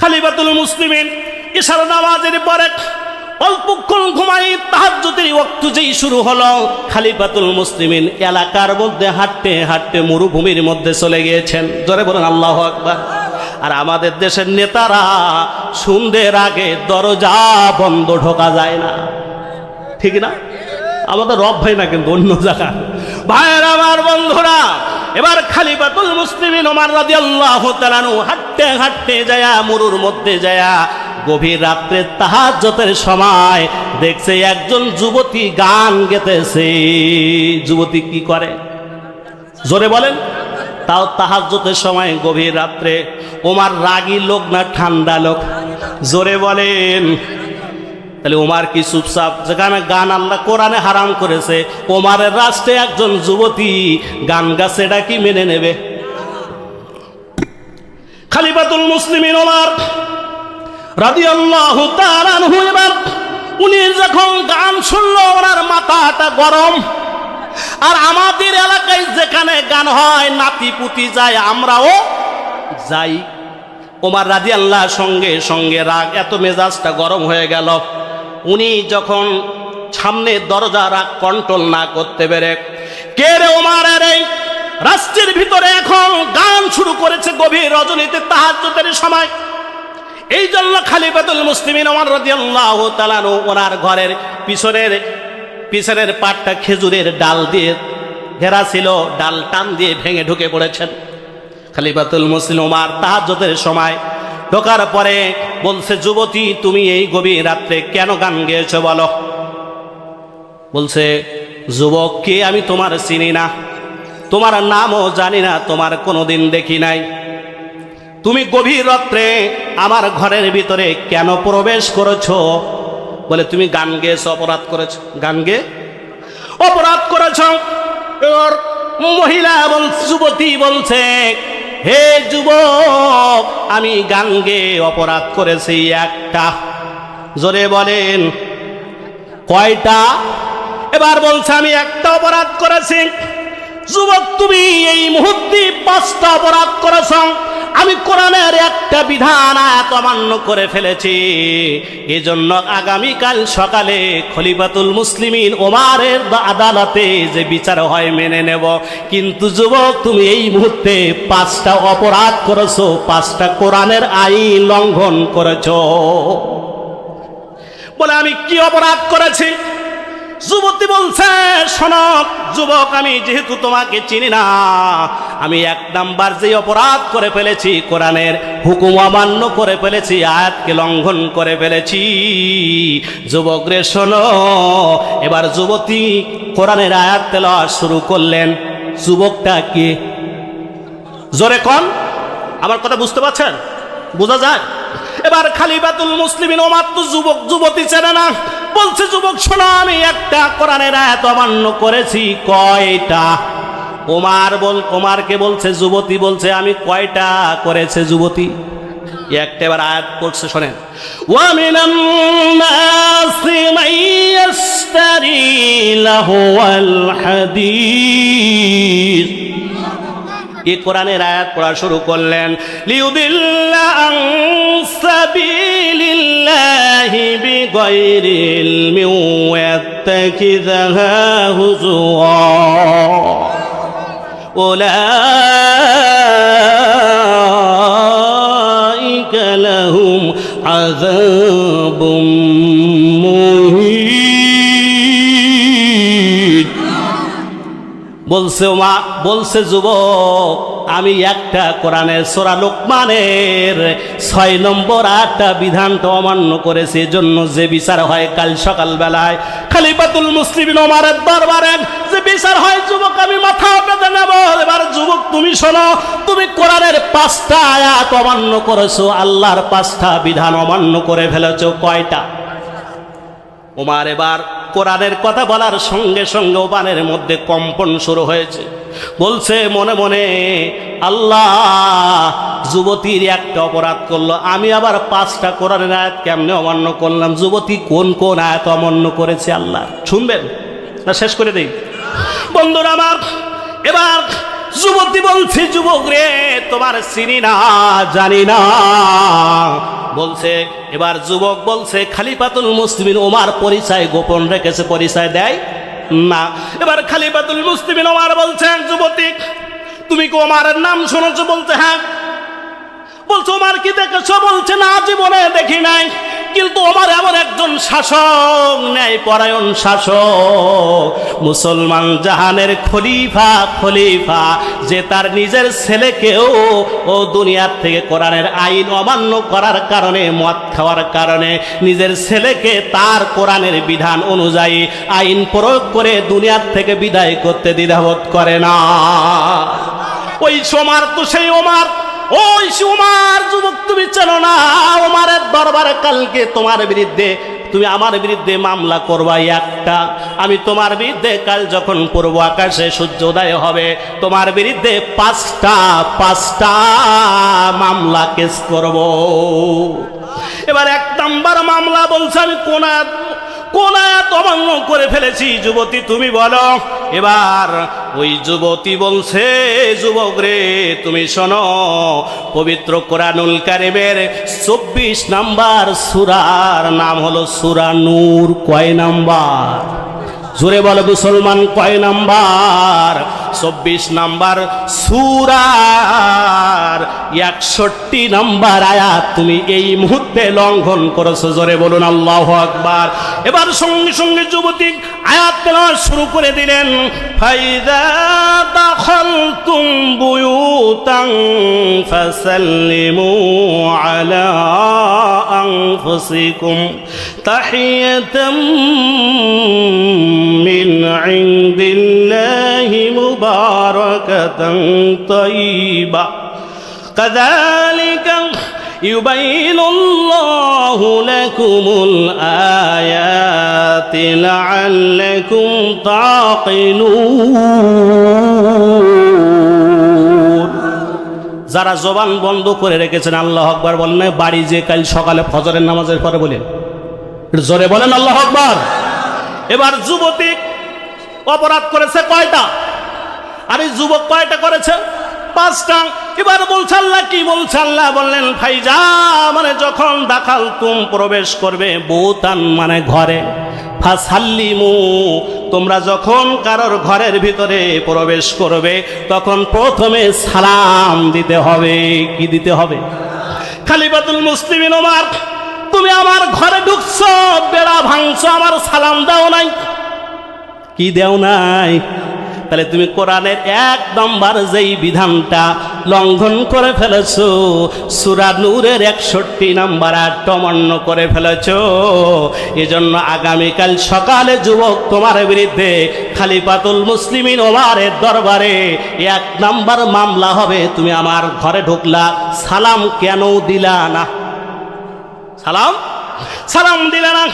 খলিফাতুল মুসলিমিন ইশার নামাজের পরে অল্পক্ষণ ঘুমাই তাহাজ্জুদের ওয়াক্ত যেই শুরু হলো, খলিফাতুল মুসলিমিন এলাকার মধ্যে হাঁটতে হাঁটতে মরুভূমির মধ্যে চলে গিয়েছেন। জোরে বলেন আল্লাহু আকবার। আর আমাদের দেশের নেতারা সন্ধ্যের আগে দরজা বন্ধ, ঢোকা যায় না, ঠিক না? আমাদের রব ভাই না, কিন্তু অন্য জায়গা। ভাইয়ের আমার বন্ধুরা, এবার খলিফাতুল মুসলিমিন ওমর রাদিয়াল্লাহু তাআলা আনহু হাঁটতে হাঁটতে যায় মরুর মধ্যে যায়, গভীর রাত্রে তাহাজ্জুদের সময় দেখছে একজন যুবতী গান গেতেছে। যুবতী কি করে জোরে বলেন? তাও তাহাজ্জুদের সময় গভীর রাত্রে। ওমর রাগী লোক না ঠান্ডা লোক? জোরে বলেন। তাহলে ওমর কি চুপচাপ? যেখানে গান আল্লাহ কোরআনে হারাম করেছে, ওমরের রাষ্ট্রে একজন যুবতী গান গাছে, এটা কি মেনে নেবে? খলিফাতুল মুসলিমিন ওমর রাদিয়াল্লাহু তাআলা আনহু, এবার উনি যখন গান শুনলো ওনার মাথাটা গরম। আর আমাদের এলাকায় যেখানে গান হয় নাতিপুতি যায়, আমরাও যাই। ওমর রাদিয়াল্লাহু সঙ্গে সঙ্গে রাগ, এত মেজাজটা গরম হয়ে গেল। উনি যখন সামনে দরজা রাগ কন্ট্রোল না করতে পেরে, কে রে ওমরের এই রাষ্ট্রের ভিতরে এখন গান শুরু করেছে গভীর রজনীতে তাহাজ্জুদের সময়। এই জন্য খলিফাতুল মুসলিমিন ওমর রাদিয়াল্লাহু তাআলা আনহু ওনার ঘরের পিছনের পাটটা খেজুরের ডাল দিয়ে ঘেরা ছিল, ডাল টান দিয়ে ভেঙে ঢুকে পড়েছেন। খলিফাতুল মুসলিম ওমর তাহাজ্জুদের সময় ঢোকার পরে বলছে, যুবতী তুমি এই গভীর রাত্রে কেন গান গেয়েছো বলো? বলছে, যুবক কে আমি তোমার চিনি না, তোমার নামও জানি না, তোমার কোনোদিন দেখি নাই। তুমি গভীর রাত্রে আমার ঘরের ভিতরে কেন প্রবেশ করেছো? বলে, তুমি গান গেয়েছো, অপরাধ করেছো। গান গেয়ে অপরাধ করেছো। মহিলা যুবতী বলছে, হে যুবক, আমি গান গেয়ে অপরাধ করেছি একটা। জোরে বলেন কয়টা? এবার বলছে, আমি একটা অপরাধ করেছি। যুবক, তুমি এই মুহূর্তে 5টা অপরাধ করেছ। আমি কোরআনের একটা বিধান আয়াত অমান্য করে ফেলেছি, এজন্য আগামীকাল সকালে খলিফাতুল মুসলিমিন ওমরের আদালতে যে বিচার হয় মেনে নেব। কিন্তু যুবক, তুমি এই মুহূর্তে 5টা অপরাধ করেছো, 5টা কোরআনের আইন লঙ্ঘন করেছো। বলে, আমি কি অপরাধ করেছি? যুবতী বলছে, শোনো যুবক, আমি যেহেতু তোমাকে চিনি না, আমি 1 নাম্বার যে অপরাধ করে ফেলেছি, কোরআনের হুকুম অমান্য করে ফেলেছি, আয়াতকে লঙ্ঘন করে ফেলেছি। যুবক রে শোনো। এবার যুবতী কোরআনের আয়াত তেলাওয়াত শুরু করলেন। যুবকটা কে? জোরে কোন? আমার কথা বুঝতে পারছেন? বোঝা যায়? এবার খলিফাতুল মুসলিমিন ওমর তো যুবক যুবতী চেনে না। বলছে, যুবক শোনো, আমি একটা কোরআনের আয়াত অমান্য করেছি। কয়টা? ওমরকে বলছে, যুবতী বলছে, আমি কয়টা করেছে যুবতী? একটা এবার আয়াত পড়ছে, শোনেন। ওয়া মিনান নাসি মান ইয়াশতারি লাহুল হাদিস। এই কোরআনের আয়াত পড়া শুরু করলেন। লিউদিল্লা আন সাবিলিল্লাহি বিগাইরি ইলমিন ওয়া ইয়াত্তাখিযাহা হুজুয়া উলাইকা লাহুম আযাবুম মুহিন। বলছে যুবক, আমি একটা কোরআনের সূরা লোকমানের 6 নম্বর 8টা বিধানটা অমান্য করেছে, এজন্য যে বিচার হয় কাল সকাল বেলায় খলিফাতুল মুসলিমিন ওমরের দরবারে যে বিচার হয়, যুবক আমি মাথা পেতে নেব। এবার যুবক তুমি শোনো, তুমি কোরআনের 5টা আয়াত অমান্য করেছো, আল্লাহর 5টা বিধান অমান্য করে ফেলেছো। কয়টা? ওমর এবার কোরআনের কথা বলার সঙ্গে সঙ্গে ওমানের মধ্যে কম্পন শুরু হয়েছে। বলছে মনে মনে, আল্লাহ যুবতীর একটা অপরাধ করলো, আমি আবার 5টা কোরআনের আয়াত কেমনে অমান্য করলাম? যুবতী কোন কোন আয়াত অমান্য করেছে আল্লাহ? শুনবেন না শেষ করে দেই বন্ধুরা আমার। এবার যুবতী বলছে, যুবক রে, তোমার চিনি না জানি না, বলছে, এবার যুবক বলছে খলিফাতুল মুসলিমিন ওমর পরিচয় গোপন রেখেছে, পরিচয় দেয় না। এবার খলিফাতুল মুসলিমিন ওমর বলছেন, যুবতী তুমি কি ওমরের নাম শুনেছো? বলছে হ্যাঁ। বলছে ওমর কি দেখেছো? বলছে না, জীবনে দেখি নাই, কিন্তু ওমর এমন একজন শাসক, ন্যায় পরায়ণ শাসক, মুসলমান জাহানের খলিফা, যে তার নিজের ছেলেকেও ও দুনিয়ার থেকে কোরআনের আইন অমান্য করার কারণে, মদ খাওয়ার কারণে নিজের ছেলেকে তার কোরআনের বিধান অনুযায়ী আইন প্রয়োগ করে দুনিয়ার থেকে বিদায় করতে দ্বিধাবোধ করে না। ওই ওমর তো সেই ওমর, ওই ওমর যুবক তুমি চেনো না? ওমরের দরবারে কালকে তোমার বিরুদ্ধে, তুমি আমার বিরুদ্ধে মামলা করবা একটা, আমি তোমার বিরুদ্ধে কাল যখন পূর্ব আকাশে সূর্য উদয় হবে তোমার বিরুদ্ধে পাঁচটা মামলা কেস করব। এবার 1 নম্বর মামলা বলছে আমি কোন আয়াত অমান্য করে ফেলেছি। যুবতী তুমি বলো। এবার ওই যুবতী বলছে, যুবক রে তুমি শোনো, পবিত্র কোরআনুল কারীমের 24 নম্বর সূরার নাম হলো সূরা নূর। কয় নাম্বার? জোরে বলো মুসলমান, কয় নাম্বার? 24 নম্বর সূরার 61 নম্বর আয়াত তুমি এই মুহূর্তে লঙ্ঘন করেছো। জোরে বলুন আল্লাহু আকবার। এবার সঙ্গে সঙ্গে যুবতী আয়াত তেলাওয়াত শুরু করে দিলেন, ফাইদা দাখালতুম বুয়ুতান ফাসাল্লিমু আলা আনফুসিকুম তাহিয়াতাম মিন ইনদিল্লাহি মুবারাকাতান তাইয়্যিবা কাযালিকা ইউবাইনুল্লাহু লাকুমুল আয়াতি লাআল্লাকুম তাকিলুন। যারা জবান বন্ধ করে রেখেছেন আল্লাহু আকবার বলেন, বাড়ি যে কাল সকালে ফজরের নামাজের পরে বলেন, জোরে বলেন আল্লাহু আকবার। এবার যুবতী অপরাধ করেছে কয়টা? আর এই যুবক কয়টা করেছে? 5টা। এবার বলছে আল্লাহ, কি বলছে আল্লাহ? বললেন ফাইজা মানে যখন দাখাল তুম প্রবেশ করবে, বউতান মানে ঘরে, ফাসাল্লিমু তোমরা যখন কারোর ঘরের ভিতরে প্রবেশ করবে তখন প্রথমে সালাম দিতে হবে। কি দিতে হবে? খলিফাতুল মুসলিমিন ওমর, তুমি আমার ঘরে ঢুকছো, বেড়া ভাঙছো, আমার সালাম দাও নাই। কি দেও নাই? তাহলে তুমি কোরআনের 1 নম্বর যেই বিধানটা লঙ্ঘন করে ফেলেছো, সূরা নূরের 61 নম্বর আয়াত অমান্য করে ফেলেছো। এজন্য আগামীকাল সকালে যুবক তোমার বিরুদ্ধে খলিফাতুল মুসলিমিন ওমরের দরবারে 1 নম্বর মামলা হবে। তুমি আমার ঘরে ঢুকলা, সালাম কেন দিলা না? সালাম দিলে না।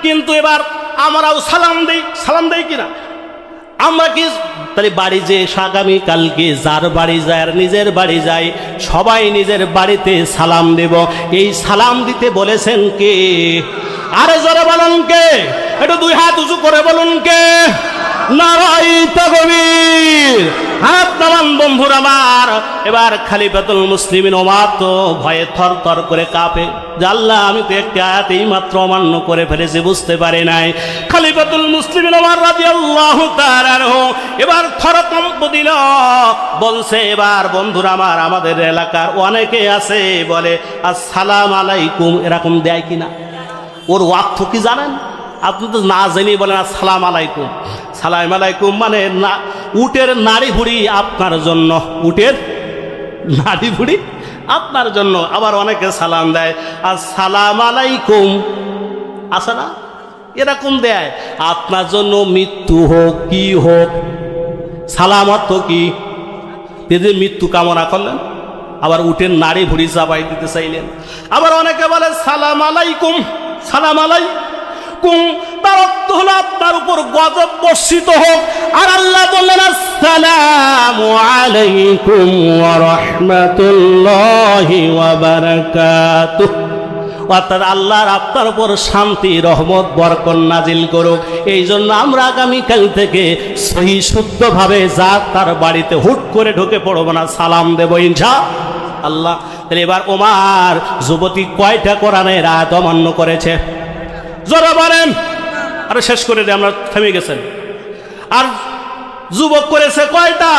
কিন্তু এবার আমরাও সালাম দেই কিনা? আমরা কি তাহলে বাড়ি যে আগামী কালকে যার বাড়ি যায় আর নিজের বাড়ি যায়, সবাই নিজের বাড়িতে সালাম দেব। এই সালাম দিতে বলেছেন কে? আরে জোরে বলুন কে? একটু 2 হাত উঁচু করে বলুন কে? নারায়ে তাকবীর। হাত নামান বন্ধুরা আমার। এবার খলিফাতুল মুসলিমিন ওমর তো ভয়ে থরথর করে কাঁপে, আল্লাহ আমি তো একটা আয়াত এই মাত্র অমান্য করে ফেলেছি, বুঝতে পারি নাই। খলিফাতুল মুসলিমিন ওমর রাদিয়াল্লাহু তাআলা আনহু এবার থরকম্প দিল, বলছে এবার বন্ধুরা আমার, আমাদের এলাকার অনেকে আছে বলে আসসালামু আলাইকুম, এরকম দেয় কিনা? ওর অর্থ কি জানেন? আপনি তো না জেনে বলেন আসসালামু আলাইকুম। সালাম আলাইকুম মানে না, উটের নাড়ি ভুড়ি আপনার জন্য, উটের নাড়ি ভুড়ি আপনার জন্য। আবার অনেকে সালাম দেয় আসসালামু আলাইকুম, আছে না? এরকম দেয় আপনার জন্য মৃত্যু হোক কি হোক, সালাম অর্থ কি? মৃত্যু কামনা করলেন, আবার উটের নাড়ি ভুড়ি চাপাই দিতে চাইলেন। আবার অনেকে বলে সালাম আলাইকুম, সালাম আলাইকুম, তার অর্থ হলো আপনার উপর গজব বর্ষিত হোক। আর আল্লাহ বললেন আসসালামু আলাইকুম ওয়া রাহমাতুল্লাহি ওয়া বারাকাতুহু, অর্থাৎ আল্লাহর আপনার উপর শান্তি রহমত বরকত নাজিল করুক। এই জন্য আমরা আগামীকাল থেকে সহি শুদ্ধভাবে যা তার বাড়িতে হুট করে ঢুকে পড়বো না, সালাম দেবো ইনশাআল্লাহ। তাহলে এবার ওমর যুবতী কয়টা কোরআনের আয়াত অমান্য করেছে? জোরে বলেন। আরে শেষ করে দে, আমরা থেমে গেছেন। আর যুবক করেছে কয়টা?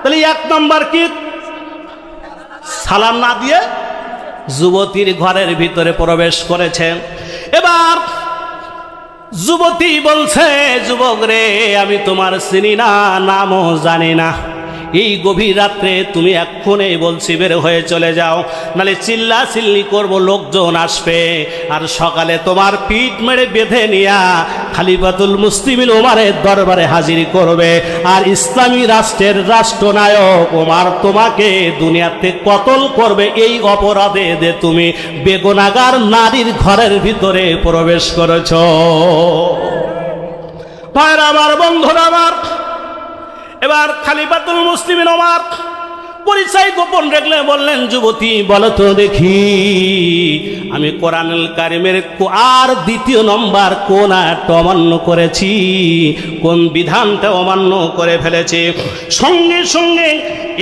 তাহলে 1 নাম্বার কি? সালাম না দিয়ে যুবতীর ঘরের ভিতরে প্রবেশ করেছে। এবার যুবতী বলছে, যুবক রে, আমি তোমার চিনি না, নামও জানি না। এই গভীর রাত্রে তুমি এক্ষুনি বলছি বের হয়ে চলে যাও, নালে চিল্লা চিল্লি করবো, লোকজন আসবে, আর সকালে তোমার পিঠ মেরে বেঁধে নিয়া খলিফাতুল মুসলিমিন ওমরের দরবারে হাজির করবে। আর ইসলামী রাষ্ট্রের রাষ্ট্রনায়ক ওমর তোমাকে দুনিয়াতে কতল করবে এই অপরাধে যে তুমি বেগুনাগার নারীর ঘরের ভিতরে প্রবেশ করেছ। ভাইরা আমার, বন্ধুরা আমার, এবার খলিফাতুল মুসলিমিন ওমর পরিচয় গোপন রাখলে বললেন, যুবতী বলো তো দেখি, আমি কোরআনুল কারীমের আর 2 নম্বর কোন আয়াতটা অমান্য করেছি, কোন বিধানটা অমান্য করে ফেলেছি? সঙ্গে সঙ্গে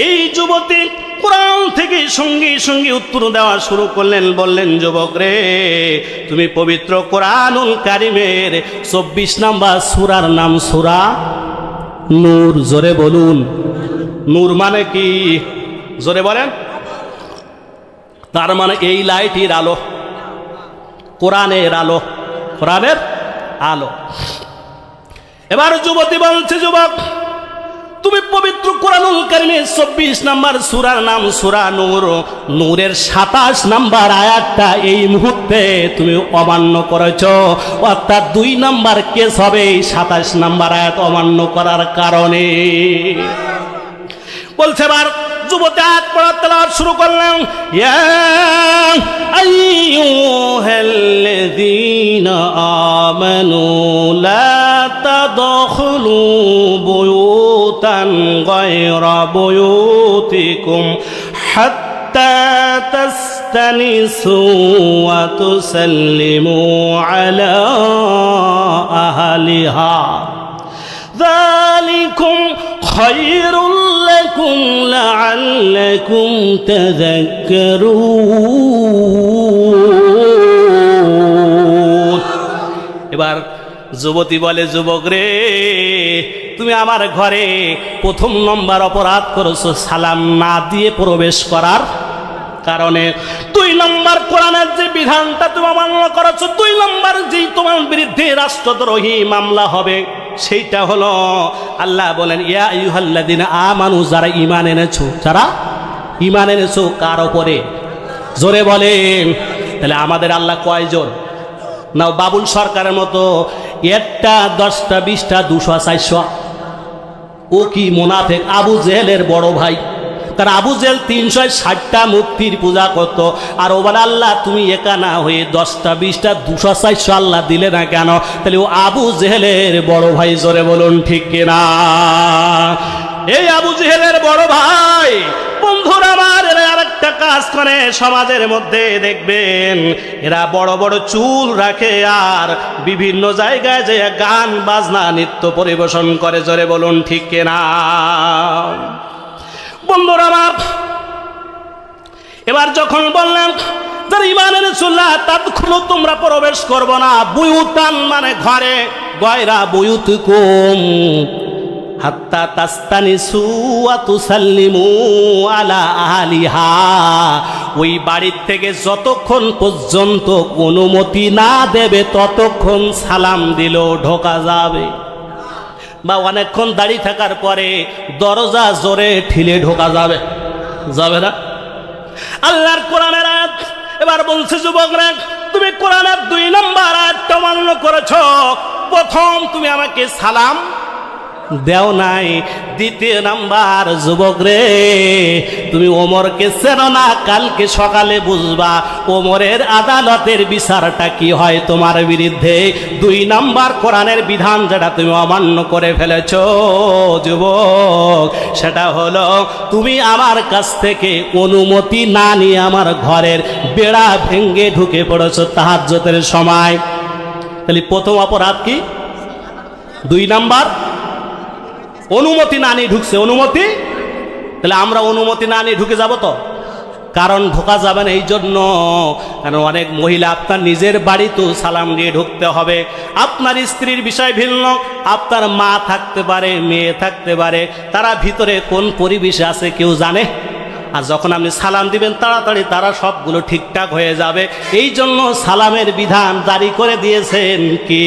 এই যুবতী কোরআন থেকে সঙ্গে সঙ্গে উত্তর দেওয়া শুরু করলেন। বললেন, যুবক রে, তুমি পবিত্র কোরআনুল কারীমের 24 নম্বর সূরার নাম সূরা নূর। জোরে বলুন, নূর মানে কি? জোরে বলেন। তার মানে এই লাইটের আলো, কোরআনের আলো, কোরআনের আলো। এবার যুবতী বলছে, যুবক, তুমি পবিত্র কোরআনুল কারীমের 24 নম্বর সূরার নাম সূরা নূর, নূরের 27 নম্বর আয়াতটা এই মুহূর্তে তুমি অমান্য করেছো। অর্থাৎ 2 নম্বর কেস হবে 27 নম্বর আয়াত অমান্য করার কারণে। বলছে, এবার যুবতী আয়াত পড়া তেলাওয়াত শুরু করলেন। ইয়া আইয়ুহাল্লাযীনা আমানু লা তাদখুলু বুয়ুতান গায়রা বুয়ুতিকুম হাত্তা তাস্তানিসু ওয়া তুসাল্লিমু আলা আহলিহা যালিকুম খায়রুল লাকুম লাআল্লাকুম তাযাক্কারুন। এবার যুবতী বলে, যুবক রে, তুমি আমার ঘরে 1 নম্বর অপরাধ করেছো, সালাম না দিয়ে প্রবেশ করার কারণে। 2 নম্বর কোরআনের যে বিধানটা তুমি অমান্য করেছো, 2 নম্বর যেই তোমার বিরুদ্ধে রাষ্ট্রদ্রোহী মামলা হবে, সেইটা হলো আল্লাহ বলেন, ইয়া আইয়ুহাল্লাযীনা আমানু, যারা ঈমান এনেছো, যারা ঈমান এনেছো কার উপরে? জোরে বলেন। তাহলে আমাদের আল্লাহ কয়জন? না বাবুল সরকারের মতো 1টা 10টা 20টা 200 400? ও কি মুনাফিক, আবু জেহেলের বড় ভাই। কারণ আবু জেহেল 360টা মূর্তির পূজা করত, আর ও বলে, আল্লাহ তুমি একা না হয়ে 10টা 20টা 200 400 আল্লাহ দিলে না কেন? তাহলে ও আবু জেহেলের বড় ভাই। জোরে বলুন ঠিক কিনা? এই আবু জেহেলের বড় ভাই, বন্ধুরা আমার, এরা আরেকটা কাজ করে সমাজের মধ্যে, দেখবেন এরা বড় বড় চুল রাখে আর বিভিন্ন জায়গায় যে গান বাজনা নৃত্য পরিবেশন করে। জোরে বলুন ঠিক কিনা? বন্ধুরা আমার, এবার যখন বললেন যারা ঈমান এনেছো লা তাদখুলু, তোমরা প্রবেশ করবো না, বুয়ুতান মানে ঘরে, গয়রা বুয়ুতিকুম হাত্তা তাস্তানিসু ওয়া তুসাল্লিমু আলা আহলিহা, ওই বাড়ির থেকে যতক্ষণ পর্যন্ত অনুমতি না দেবে ততক্ষণ সালাম দিলেও ঢোকা যাবে। বা অনেকক্ষণ দাঁড়িয়ে থাকার পরে দরজা জোরে ঠিলে ঢোকা যাবে, যাবে না? আল্লাহর কোরআনের আয়াত। এবার বলছে, যুবকরা, তুমি কোরআনের 2 নম্বর আয়াতটা অমান্য করেছো। প্রথম তুমি আমাকে সালাম দেও নাই। 2 নাম্বার, যুবক রে, তুমি ওমরকে চেনো না, কালকে সকালে বুঝবা ওমরের আদালতের বিচারটা কি হয় তোমার বিরুদ্ধে। 2 নাম্বার কোরআনের বিধান যেটা তুমি অমান্য করে ফেলেছো যুবক, সেটা হলো তুমি আমার কাছ থেকে অনুমতি না নিয়ে আমার ঘরের বেড়া ভেঙ্গে ঢুকে পড়েছো তাহাজ্জুদের সময়। তাহলে প্রথম অপরাধ কি? 2 নাম্বার অনুমতি না নিয়ে ঢুকছে। অনুমতি, তাহলে আমরা অনুমতি না নিয়ে ঢুকে যাব তো? কারণ ঢোকা যাবে না এই জন্য, কারণ অনেক মহিলা আপনার নিজের বাড়িতেও সালাম দিয়ে ঢুকতে হবে। আপনার স্ত্রীর বিষয় ভিন্ন, আপনার মা থাকতে পারে, মেয়ে থাকতে পারে, তারা ভিতরে কোন পরিবেশে আছে কেউ জানে। আর যখন আপনি সালাম দিবেন তাড়াতাড়ি তারা সবগুলো ঠিকঠাক হয়ে যাবে। এই জন্য সালামের বিধান জারি করে দিয়েছেন কি।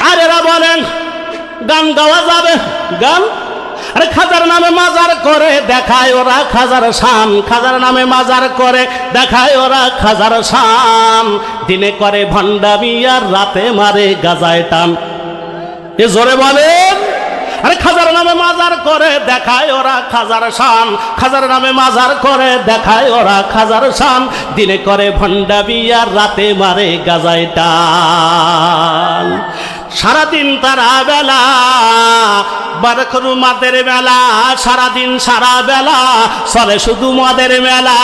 আর এরা বলেন গান গাওয়া যাবে, গান, আরে খাজার নামে মাজার করে দেখায় ওরা খাজার শান, খাজার নামে মাজার করে দেখায় ওরা খাজার শান, দিনে করে ভণ্ডামি আর রাতে মারে গাজায় টান। এ জোরে বলেন। আরে খাজার নামে মাজার করে দেখায় ওরা খাজার শান, খাজার নামে মাজার করে দেখায় ওরা খাজার শান, দিনে করে ভণ্ডামি আর রাতে মারে গাজায় টান। সারাদিন তারা বেলা বারখরু মাদের মেলা, সারাদিন সারা বেলা চলে শুধু মদের মেলা।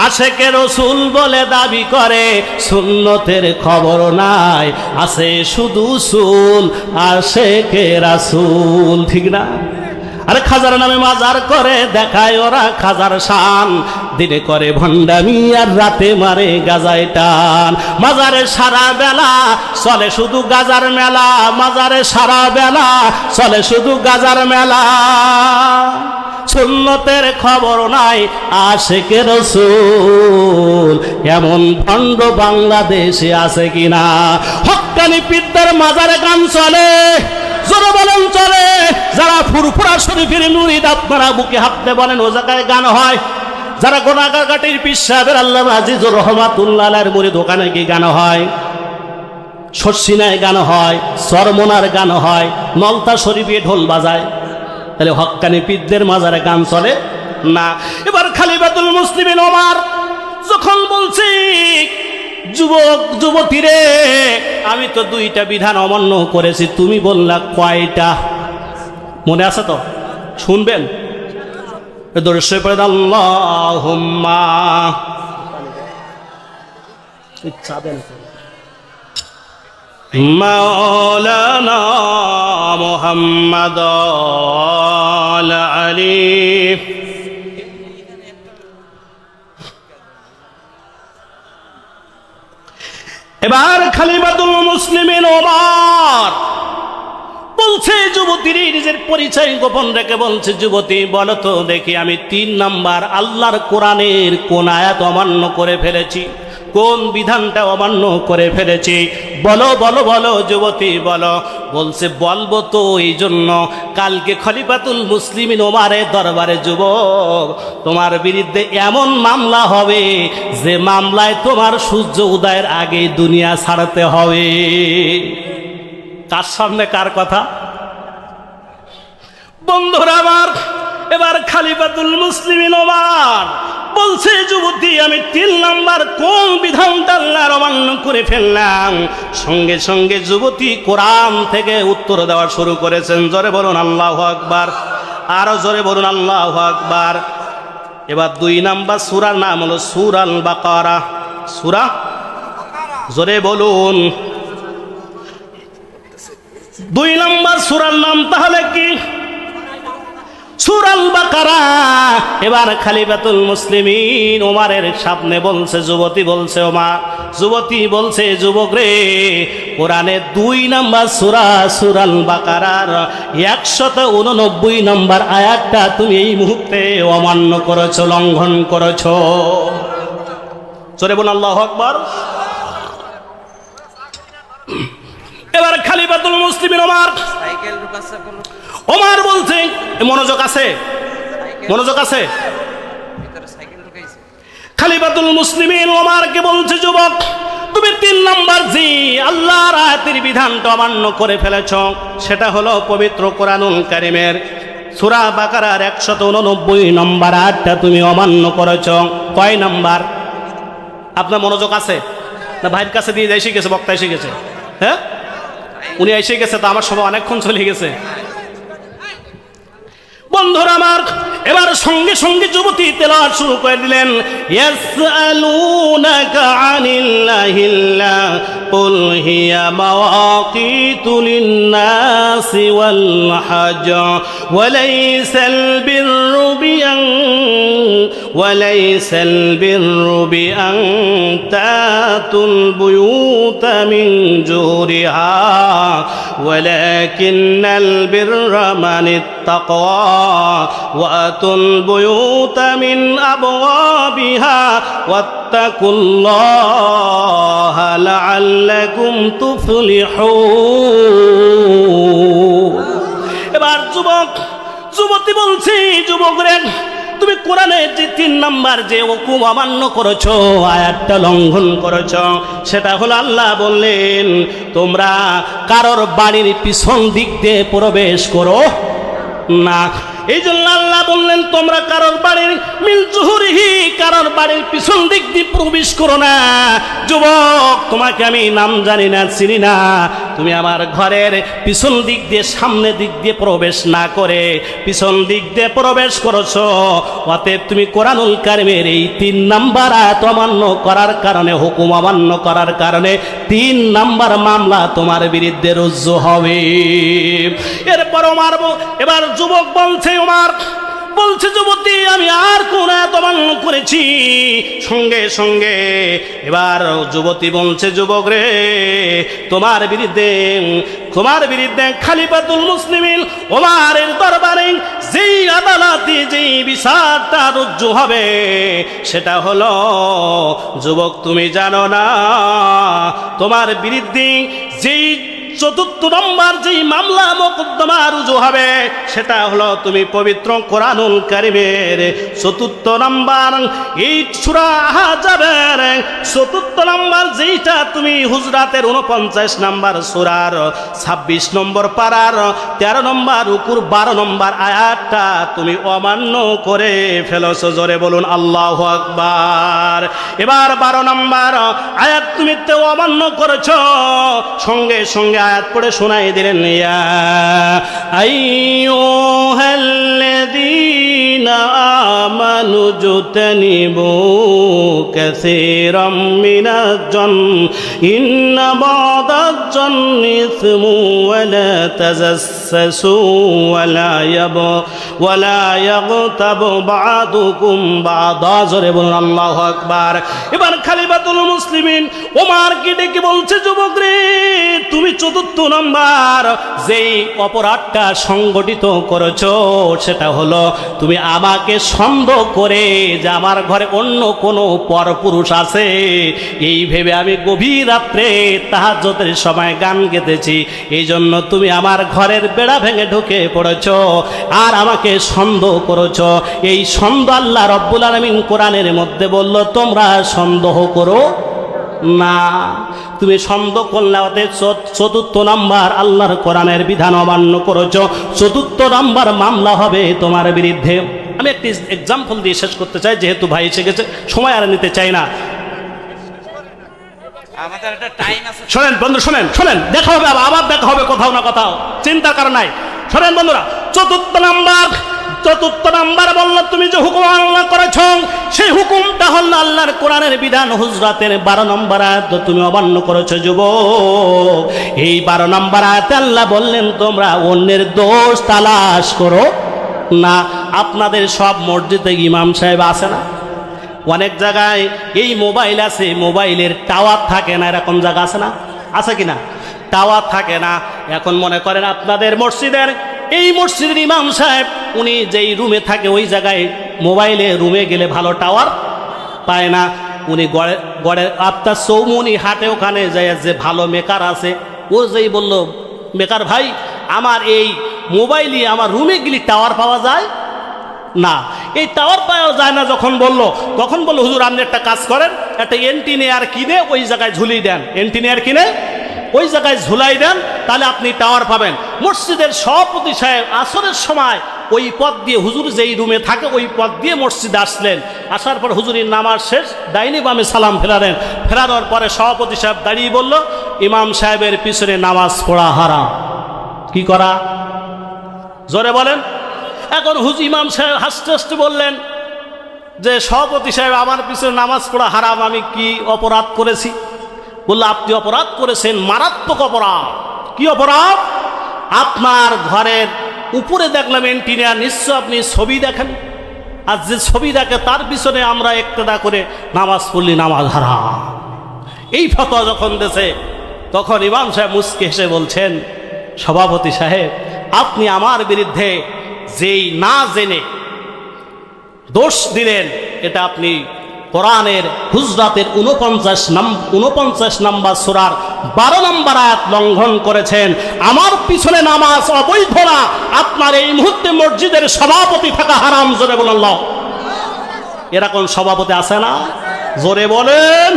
আশেকে রসুল বলে দাবি করে সুন্নতের খবর নাই, আছে শুধু সুল আশেকে রাসূল, ঠিক না? আরে খাজার নামে মাজার করে দেখায় ওরা খাজার শান, দিনে করে ভণ্ডামি আর রাতে মারে গাজায় টান। মাজারে সারা বেলা চলে শুধু গাজার মেলা, মাজারে সারা বেলা চলে শুধু গাজার মেলা। সুন্নতের খবর নাই আশেকে রাসূল, এমন ভণ্ড বাংলাদেশে আছে কিনা? হক্কানি পিদ্দার মাজারে গান চলে, জোরে বলেন চলে। যারা ফুরফুরা শরীফের মুরিদ আপনারা বুকে হাতে বলেন ও জায়গায় গান হয়। যারা গোনাগারঘাটির পীর সাহেবের আল্লামা আজিজুর রহমাতুল্লাহ আলাইহির মুরিদ ওখানে কি গান হয়? শর্ষিনায় গান হয়, চরমনার গান হয়, নলতা শরীফে ঢোল বাজায়। তাহলে হক্কানি পীরদের মাজারে গান চলে না। এবার খলিফাতুল মুসলিমিন ওমর যখন বলছি যুবক যুবতীরে আমি তো 2টা বিধান অমান্য করেছি, তুমি বললা কয়টা? মনে আছে তো? শুনবেন দর্শে পড়ে আল্লাহুম্মা মাওলানা মুহাম্মদ আলী। এবার খলিফাতুল মুসলিমিন ওমর বলছে যুবতীর নিজের পরিচয় গোপন রেখে বলছে, যুবতী বলো তো দেখি আমি 3 নাম্বার আল্লাহর কোরআনের কোন আয়াত অমান্য করে ফেলেছি, কোন বিধানটা অমান্য করে ফেলেছি? বলো বলো বলো যুবতী বলো। বলছে বলবো তো এই জন্য কালকে খলিফাতুল মুসলিমিন ওমরের দরবারে যুবক তোমার বিরুদ্ধে এমন মামলা হবে যে মামলায় তোমার সূর্য উদয়ের আগে দুনিয়া ছাড়তে হবে। কার সামনে কার কথা? বন্ধুরা আমার, এবার খলিফাতুল মুসলিমিন ওমর বলছে যুবতী আমি 3 নাম্বার কোন বিধানটা আল্লাহর অমান্য করে ফেললাম। সঙ্গে সঙ্গে যুবতী কোরআন থেকে উত্তর দেওয়া শুরু করেছেন। জোরে বলুন আল্লাহু আকবার, আরো জোরে বলুন আল্লাহু আকবার। এবার 2 নাম্বার সূরার নাম হলো সূরাল বাকারা। সূরা, জোরে বলুন। 2 নাম্বার সূরার নাম তাহলে কি? সূরাল বাকারা। এবার খলিফাতুল মুসলিমিন ওমরের সামনে বলছে যুবতী বলছে ওমর, যুবতী বলছে যুবক রে, কোরআনে 2 নাম্বার সূরা সূরাল বাকারার 189 নম্বর আয়াতটা তুমি এই মুহূর্তে অমান্য করেছো, লঙ্ঘন করেছো। জোরে বলুন আল্লাহু আকবার। এবার খলিফাতুল মুসলিমিন ওমর বলছে, মনোযোগ আছে, মনোযোগ আছে। খলিফাতুল মুসলিমিন ওমরকে বলছে যুবক তুমি 3 নাম্বার জি আল্লাহর আয়াতের বিধানটা অমান্য করে ফেলেছ, সেটা হলো পবিত্র কোরআনুল কারীমের সূরা বাকারার 189 নম্বর আয়াতটা তুমি অমান্য করেছ। কয় নাম্বার? আপনার মনোযোগ আছে না? ভাইয়ের কাছে দিয়ে এসে গেছে, বক্তা এসে গেছে, হ্যাঁ উনি এসে গেছে, তো আমার সময় অনেকক্ষণ চলে গেছে। বন্ধুরা আমার, এবার সঙ্গে সঙ্গে যুবতী তেলাওয়াত শুরু করে দিলেন, ইয়াসআলুনাকা আনিল্লাহিল্লাহ قل هي مواقيت للناس والحج وليس البر بأن تأتوا البيوت من جورها ولكن البر من اتقى وأتوا البيوت من أبوابها واتقوا الله لعلكم تفلحون এবার যুবতী বলছি যুবকরা তুমি কোরআনের যে 3 নাম্বার যে হুকুম অমান্য করেছো আয়াতটা লঙ্ঘন করেছো সেটা হলো আল্লাহ বললেন তোমরা কারোর বাড়ির পিছন দিক দিয়ে প্রবেশ করো না এই জন্য আল্লাহ বললেন তোমরা কারোর বাড়ির মিন জুহুরিহি কারোর বাড়ির পিছন দিক দিয়ে প্রবেশ করো না যুবক তোমাকে আমি নাম জানি না চিনি না তুমি আমার ঘরের পিছন দিক দিয়ে সামনে দিক দিয়ে প্রবেশ না করে পিছন দিক দিয়ে প্রবেশ করেছো অতএব তুমি কোরআনুল কারীমের এই 3 নাম্বার আয়াত অমান্য করার কারণে হুকুম অমান্য করার কারণে 3 নাম্বার মামলা তোমার বিরুদ্ধে রুজু হবে এরপর এবার যুবক বলছে বলছে যুবতী আমি আর কোন আয়াত অমান্য করেছি সঙ্গে সঙ্গে এবার যুবতী বলছে যুবক রে তোমার বিরুদ্ধে খলিফাতুল মুসলিমিন ওমরের দরবারে যেই আদালতে যেই বিচারটা রুজু হবে সেটা হলো যুবক তুমি জানো না তোমার বিরুদ্ধে যেই 4 নম্বর যেই মামলা মোকদ্দমা রুজু হবে সেটা হলো তুমি পবিত্র কোরআনুল কারীমের 4 নম্বর এই সূরা আহজাবের 4 নম্বর যেইটা তুমি হুজরাতের 49 নম্বর সূরার 26 নম্বর পারার 13 নম্বর রুকুর 12 নম্বর আয়াতটা তুমি অমান্য করে ফেলেছো জোরে বলুন আল্লাহু আকবার এবার 12 নম্বর আয়াত তুমি তো অমান্য করেছো সঙ্গে সঙ্গে আয়াত পড়ে শোনাই দিলেন ইয়া আইয়ুহাল্লাযীনা আমানু জুতানিবু কাসীরাম মিনাজ জান্নি ইন্না বা'দাজ জান্নি ইসমু ওয়া লা তাজাসসু ওয়া লা ইয়াগতাবু বা'দুকুম বা'দা জোরে বলুন আল্লাহু আকবার এবার খলিফাতুল মুসলিমিন ওমর কি ডেকে বলছে যুবক রে তুমি 4 নম্বর যেই অপরাধটা সংগঠিত করেছো সেটা হলো তুমি আমাকে সন্দেহ করে যে আমার ঘরে অন্য কোনো পরপুরুষ আছে এই ভেবে আমি গভীর রাত্রে তাহাজ্জুদের সময় গান গেতেছি এই জন্য তুমি আমার ঘরের বেড়া ভেঙে ঢুকে পড়েছো আর আমাকে সন্দেহ করেছো এই সন্দেহ আল্লাহ রব্বুল আলামিন কোরআনের মধ্যে বলল তোমরা সন্দেহ করো না তুমি সন্দেহ করলে ওদের 4 নম্বর আল্লাহর কোরআনের বিধান অমান্য করেছো 4 নম্বর মামলা হবে তোমার বিরুদ্ধে আমি একটি এক্সাম্পল দিয়ে শেষ করতে চাই যেহেতু ভাই এসে গেছে সময় আর নিতে চাই না আমাদের একটা টাইম আছে শুনেন বন্ধু শুনেন দেখা হবে আবার দেখা হবে কোথাও না কোথাও চিন্তার কারণ নাই শুনেন বন্ধুরা 4 নম্বর বলল তুমি যে হুকুম অমান্য করেছ সেই হুকুমটা হল আল্লাহর কোরআনের বিধান হুজরাতের 12 নম্বর আয়াত তুমি অমান্য করেছো যুবক এই 12 নম্বর আয়াতে আল্লাহ বললেন তোমরা অন্যের দোষ তালাশ করো না আপনাদের সব মসজিদে ইমাম সাহেব আছে না অনেক জায়গায় এই মোবাইল আছে মোবাইলের টাওয়ার থাকে না এরকম জায়গা আছে না আছে কিনা টাওয়ার থাকে না এখন মনে করেন আপনাদের মসজিদের এই মসজিদের ইমাম সাহেব উনি যেই রুমে থাকে ওই জায়গায় মোবাইলে রুমে গেলে ভালো টাওয়ার পায় না উনি গড়ে আপনার চৌমুনি হাটে ওখানে যায় যে ভালো মেকার আছে ও যেই বলল মেকার ভাই আমার এই মোবাইলে আমার রুমে গেলে টাওয়ার পাওয়া যায় না এই টাওয়ার পাওয়া যায় না তখন বলল হুজুর আপনি একটা কাজ করেন একটা এন্টিনিয়ার কিনে ওই জায়গায় ঝুলিয়ে দেন এন্টিনিয়ার কিনে ওই জায়গায় ঝুলাই দেন তাহলে আপনি টাওয়ার পাবেন মসজিদের সভাপতি সাহেব আসরের সময় ওই পথ দিয়ে হুজুর যেই রুমে থাকে ওই পথ দিয়ে মসজিদে আসলেন আসার পর হুজুরের নামাজ শেষ ডাইনি বামে সালাম ফেরানোর পরে সভাপতি সাহেব দাঁড়িয়ে বলল ইমাম সাহেবের পিছনে নামাজ পড়া হারাম কি করা জোরে বলেন এখন ইমাম সাহেব হাসতে হাসতে বললেন যে সভাপতি সাহেব আমার পিছনে নামাজ পড়া হারাম আমি কি অপরাধ করেছি বললো আপনি অপরাধ করেছেন, মারাত্মক অপরাধ। কি অপরাধ? আপনার ঘরের উপরে দেখলাম এন্টিনা, নিশ্চয় আপনি ছবি দেখেন, আর যে ছবি দেখে তার পিছনে আমরা একটাদা করে নামাজ পড়লি, নামাজ হারাম। এই ফতোয়া যখন দেশে, তখন ইমাম সাহেব মুচকি হেসে বলছেন, সভাপতি সাহেব, আপনি আমার বিরুদ্ধে যেই না জেনে দোষ দিলেন, এটা আপনি কোরআনের হুজরাতের 49 নম্বর সূরার 12 নম্বর আয়াত লঙ্ঘন করেছেন। আমার পিছনে নামাজ অবৈধ না, আপনার এই মুহূর্তে মসজিদের সভাপতি থাকা হারাম। জোরে বলেন আল্লাহ। এরকম সভাপতি আছে না? জোরে বলেন।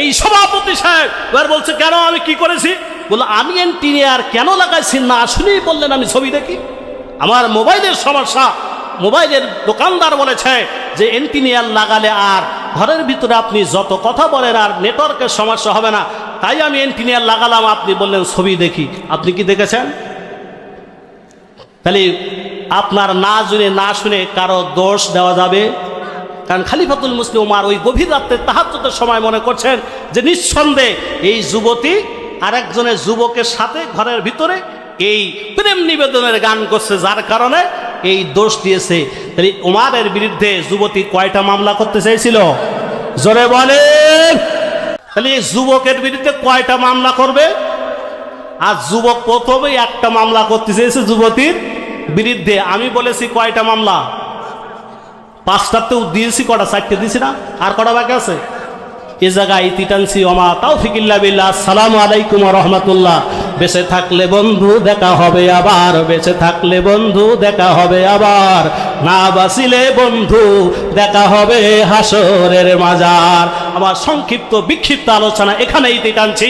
এই সভাপতি সাহেব এবার বলছে, কেন আমি কি করেছি? বলে আমি এন্টিনিয়ার কেন লাগাইছি না শুনেই বললেন আমি ছবি দেখি। আমার মোবাইলের সমস্যা, মোবাইলের দোকানদার বলেছে যে এন্টিনিয়ার লাগালে আর ঘরের ভিতরে আপনি যত কথা বলেন আর নেটওয়ার্কের সমস্যা হবে না, তাই আমি এন্টিনিয়ার লাগালাম। আপনি বললেন ছবি দেখি। আপনি কি দেখেছেন? তাহলে আপনার না জেনে না শুনে কারো দোষ দেওয়া যাবে? কারণ খলিফাতুল মুসলিম ওমর ওই গভীর রাত্রে তাহাজ্জুদের সময় মনে করছেন যে নিঃসন্দেহে এই যুবতী আরেকজনের যুবকের সাথে ঘরের ভিতরে এই প্রেম নিবেদনের গান করছে, যার কারণে এই দোষ দিয়েছে। তাহলে ওমরের বিরুদ্ধে যুবতী কয়টা মামলা করতে চাইছিল? জোরে বলেন। তাহলে এই যুবকের বিরুদ্ধে কয়টা মামলা করবে? আর যুবক প্রথমেই একটা মামলা করতে চেয়েছে যুবতীর বিরুদ্ধে। আমি বলেছি কয়টা মামলা? 5টাতেও দিয়েছি, কটা? 4টে দিয়েছি না? আর কটা বাকি আছে? এ জায়গায় তিটানসি ওমা তাওফিক ইল্লা বিল্লাহ। আসসালামু আলাইকুম ওয়া রাহমাতুল্লাহ। বেঁচে থাকলে বন্ধু দেখা হবে আবার, বেঁচে থাকলে বন্ধু দেখা হবে আবার, না বাঁচিলে বন্ধু দেখা হবে হাসরের মাজার। আমার সংক্ষিপ্ত বিক্ষিপ্ত আলোচনা এখানেই টানছি।